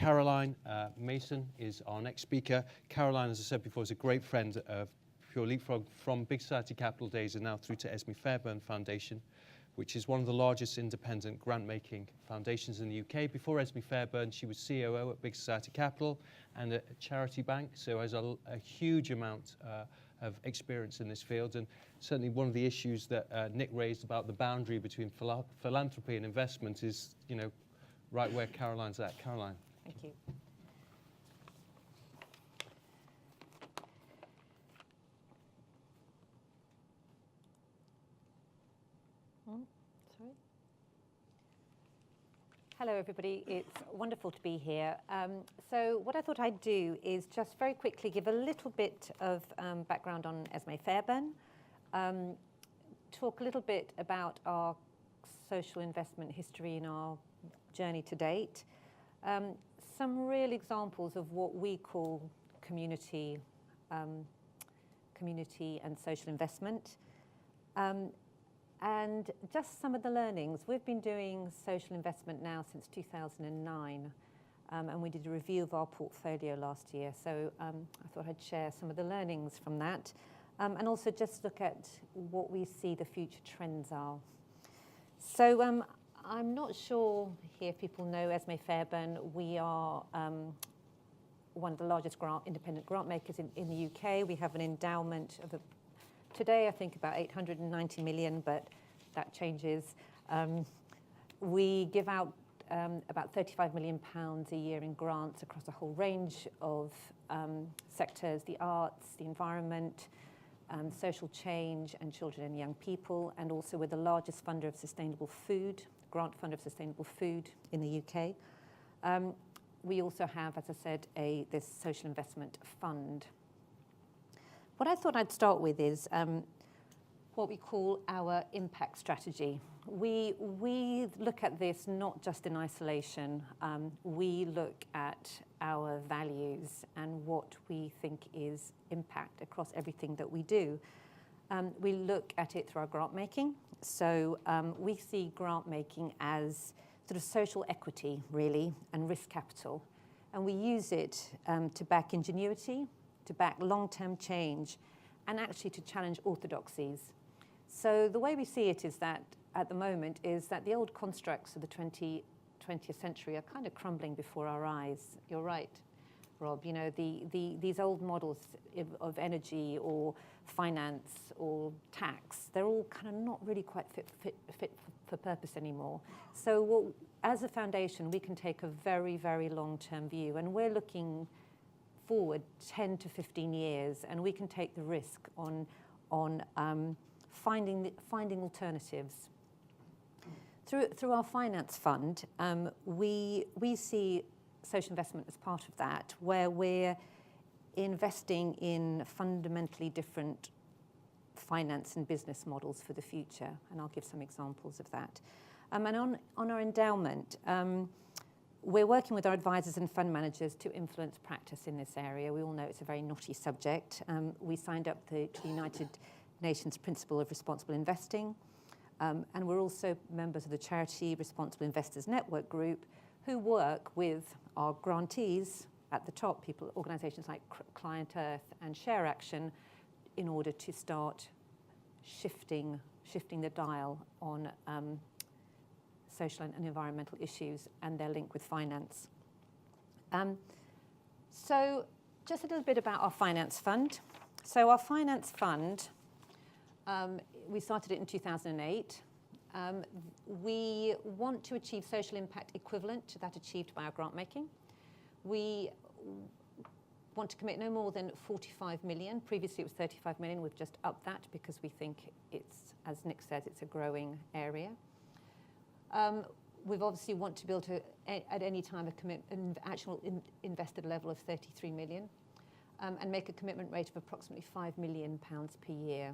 Caroline Mason is our next speaker. Caroline, as I said before, is a great friend of Pure Leapfrog from Big Society Capital days and now through to Esmée Fairbairn Foundation, which is one of the largest independent grant-making foundations in the UK. Before Esmée Fairbairn, she was COO at Big Society Capital and a charity bank, so has a huge amount of experience in this field. And certainly one of the issues that Nick raised about the boundary between philanthropy and investment is, you know, right where Caroline's at. Caroline. Thank you. Sorry. Hello, everybody. It's wonderful to be here. So what I thought I'd do is just very quickly give a little bit of background on Esmée Fairbairn, talk a little bit about our social investment history and our journey to date, some real examples of what we call community and social investment, and just some of the learnings. We've been doing social investment now since 2009, and we did a review of our portfolio last year, so I thought I'd share some of the learnings from that, and also just look at what we see the future trends are. So I'm not sure here if people know Esmée Fairbairn. We are one of the largest independent grant makers in the UK. We have an endowment of today, I think, about 890 million, but that changes. We give out about £35 million a year in grants across a whole range of sectors: the arts, the environment, social change, and children and young people. And also we're the largest funder of sustainable food, grant funder of sustainable food in the UK. We also have, as I said, this social investment fund. What I thought I'd start with is what we call our impact strategy. We look at this not just in isolation. We look at our values and what we think is impact across everything that we do. We look at it through our grant making. So we see grant making as sort of social equity, really, and risk capital. And we use it to back ingenuity, to back long-term change, and actually to challenge orthodoxies. So the way we see it is that, at the moment, is that the old constructs of the 20th century are kind of crumbling before our eyes. You're right, Rob. You know, these old models of energy or finance or tax, they're all kind of not really quite fit for purpose anymore. So as a foundation, we can take a very, very long-term view, and we're looking forward 10 to 15 years, and we can take the risk on finding alternatives. Through our finance fund, we see social investment as part of that, where we're investing in fundamentally different finance and business models for the future, and I'll give some examples of that. And on our endowment, we're working with our advisors and fund managers to influence practice in this area. We all know it's a very knotty subject. We signed up to the United Nations Principle of Responsible Investing, and we're also members of the Charity Responsible Investors Network Group, who work with our grantees at the top, organisations like Client Earth and Share Action, in order to start shifting the dial on social and environmental issues and their link with finance. So just a little bit about our finance fund. So our finance fund, we started it in 2008. We want to achieve social impact equivalent to that achieved by our grant making. We want to commit no more than 45 million. Previously it was 35 million. We've just upped that because we think it's, as Nick says, it's a growing area. We've obviously want to be able to, at any time, an actual invested level of 33 million, and make a commitment rate of approximately £5 million per year.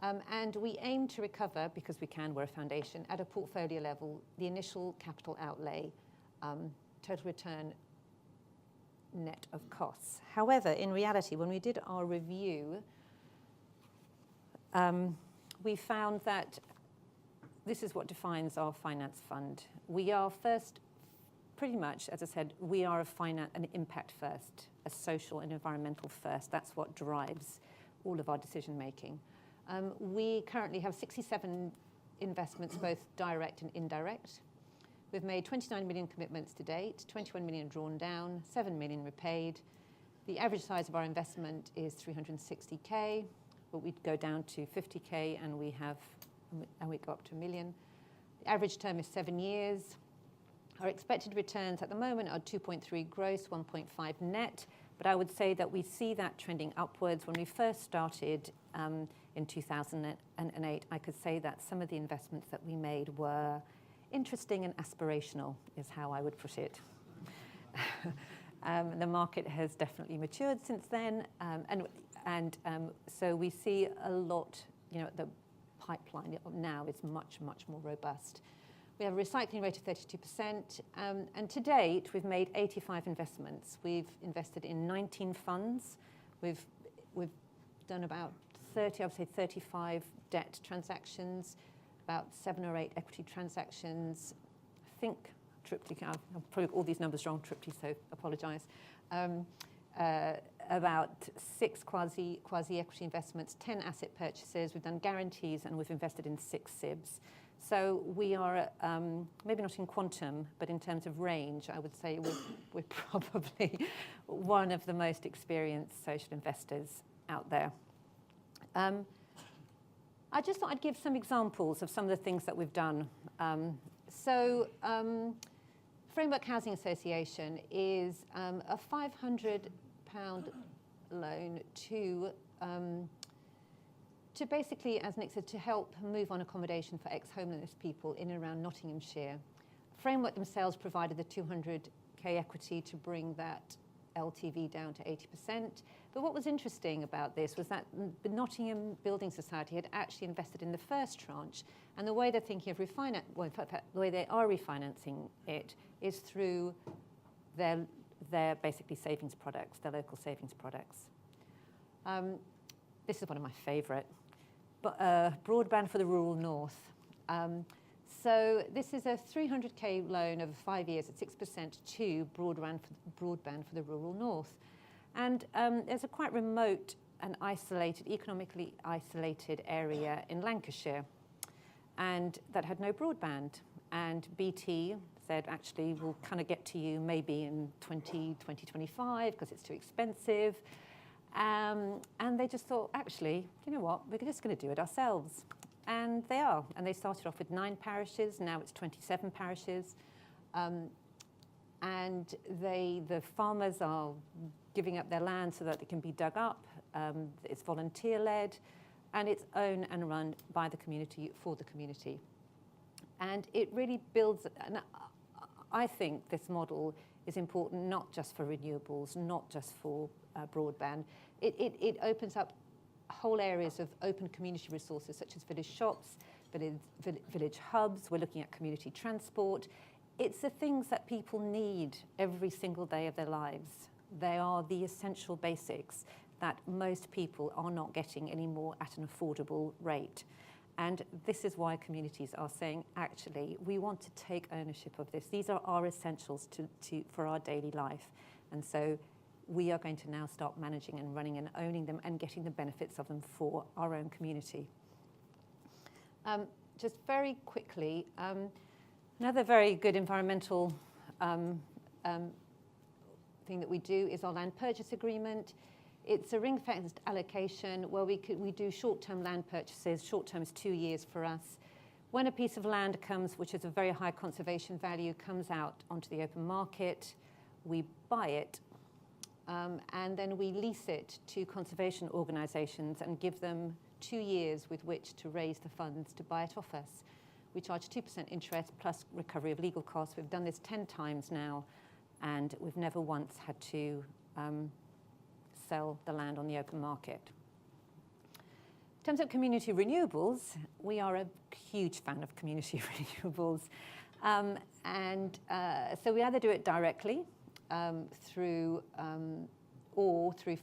And we aim to recover, because we can, we're a foundation, at a portfolio level, the initial capital outlay, total return net of costs. However, in reality, when we did our review, we found that this is what defines our finance fund. We are first pretty much, as I said, we are an impact first, a social and environmental first. That's what drives all of our decision making. We currently have 67 investments, both direct and indirect. We've made 29 million commitments to date, 21 million drawn down, 7 million repaid. The average size of our investment is 360k, but we'd go down to 50k and we go up to 1 million. The average term is 7 years. Our expected returns at the moment are 2.3 gross, 1.5 net, but I would say that we see that trending upwards. When we first started in 2008, I could say that some of the investments that we made were interesting and aspirational, is how I would put it. The market has definitely matured since then, so we see a lot, the pipeline now is much, much more robust. We have a recycling rate of 32%, and to date, we've made 85 investments. We've invested in 19 funds. We've done about 30, I would say 35 debt transactions, about 7 or 8 equity transactions. I think I'll probably got all these numbers wrong, triply, so apologise. About 6 quasi-equity investments, 10 asset purchases. We've done guarantees, and we've invested in 6 SIBs. So we are, maybe not in quantum, but in terms of range, I would say we're probably one of the most experienced social investors out there. I just thought I'd give some examples of some of the things that we've done. Framework Housing Association is a £500 loan to basically, as Nick said, to help move on accommodation for ex-homeless people in and around Nottinghamshire. Framework themselves provided the 200k equity to bring that LTV down to 80%. But what was interesting about this was that the Nottingham Building Society had actually invested in the first tranche, and the way they're thinking of the way they are refinancing it is through their basically savings products, their local savings products. This is one of my favourite. Broadband for the rural north. So this is a 300k loan over 5 years at 6% to broadband for the rural north. And there's a quite remote and economically isolated area in Lancashire, and that had no broadband. And BT said, actually, we'll kind of get to you maybe in 2025 because it's too expensive. And they just thought, actually, you know what, we're just going to do it ourselves. And they are. And they started off with 9 parishes. Now it's 27 parishes. And the farmers are giving up their land so that it can be dug up. It's volunteer-led. And it's owned and run by the community, for the community. And it really builds, and I think this model is important not just for renewables, not just for broadband. It opens up whole areas of open community resources such as village shops, village hubs. We're looking at community transport. It's the things that people need every single day of their lives. They are the essential basics that most people are not getting anymore at an affordable rate. And this is why communities are saying, actually, we want to take ownership of this. These are our essentials for our daily life. And so we are going to now start managing and running and owning them and getting the benefits of them for our own community. Just very quickly, another very good environmental thing that we do is our land purchase agreement. It's a ring-fenced allocation where we do short-term land purchases. Short-term is 2 years for us. When a piece of land comes, which is a very high conservation value, comes out onto the open market, we buy it, and then we lease it to conservation organisations and give them 2 years with which to raise the funds to buy it off us. We charge 2% interest plus recovery of legal costs. We've done this 10 times now, and we've never once had to sell the land on the open market. In terms of community renewables, we are a huge fan of community renewables. So we either do it directly through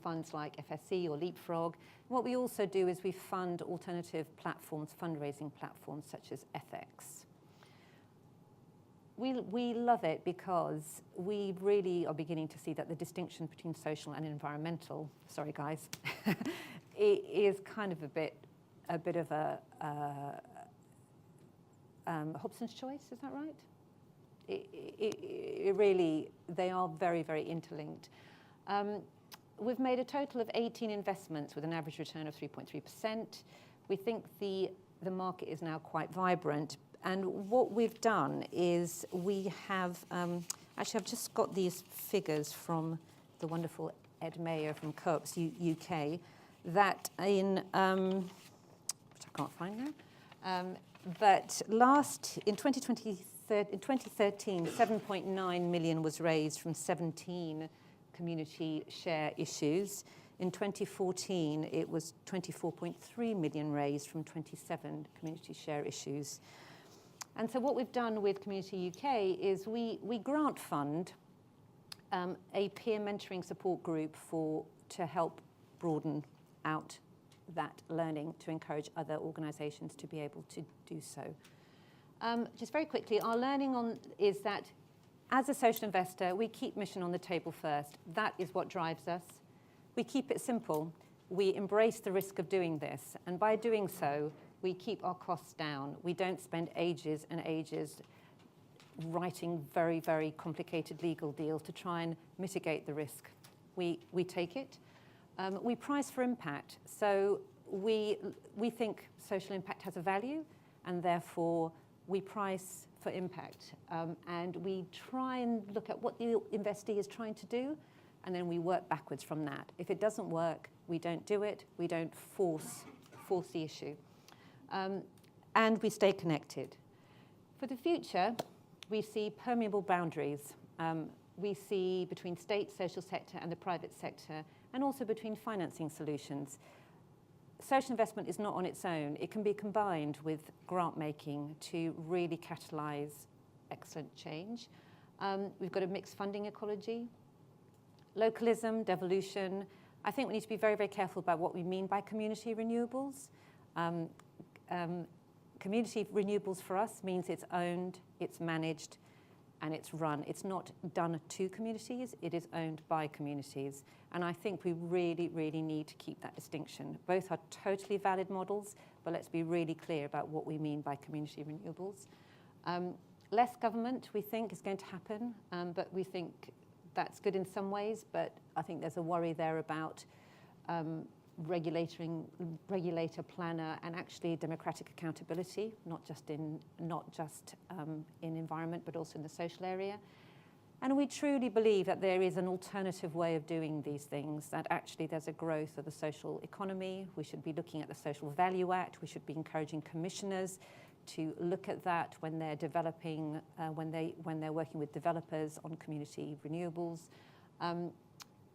funds like FSE or Leapfrog. What we also do is we fund alternative platforms, fundraising platforms such as FX. We love it because we really are beginning to see that the distinction between social and environmental, sorry guys, it is kind of a bit of a Hobson's choice, is that right? It really, they are very, very interlinked. We've made a total of 18 investments with an average return of 3.3%. We think the market is now quite vibrant. And what we've done is we have, actually I've just got these figures from the wonderful Esmée from Co-ops UK, that in, which I can't find now, but in 2013, 7.9 million was raised from 17 community share issues. In 2014, it was 24.3 million raised from 27 community share issues. And so what we've done with Community UK is we grant fund a peer mentoring support group to help broaden out that learning to encourage other organisations to be able to do so. Just very quickly, our learning is that as a social investor, we keep mission on the table first. That is what drives us. We keep it simple. We embrace the risk of doing this. And by doing so, we keep our costs down. We don't spend ages and ages writing very, very complicated legal deals to try and mitigate the risk. We take it. We price for impact. So we think social impact has a value, and therefore we price for impact. And we try and look at what the investee is trying to do, and then we work backwards from that. If it doesn't work, we don't do it. We don't force the issue. And we stay connected. For the future, we see permeable boundaries. We see between state, social sector, and the private sector, and also between financing solutions. Social investment is not on its own. It can be combined with grant making to really catalyse excellent change. We've got a mixed funding ecology. Localism, devolution. I think we need to be very, very careful about what we mean by community renewables. Community renewables for us means it's owned, it's managed, and it's run. It's not done to communities, it is owned by communities. And I think we really, really need to keep that distinction. Both are totally valid models, but let's be really clear about what we mean by community renewables. Less government, we think, is going to happen, but we think that's good in some ways, but I think there's a worry there about regulator, planner, and actually democratic accountability, not just in environment, but also in the social area. And we truly believe that there is an alternative way of doing these things, that actually there's a growth of the social economy. We should be looking at the Social Value Act. We should be encouraging commissioners to look at that when they're developing, when they're working with developers on community renewables.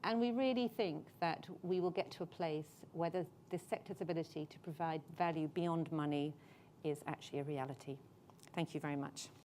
And we really think that we will get to a place where this sector's ability to provide value beyond money is actually a reality. Thank you very much.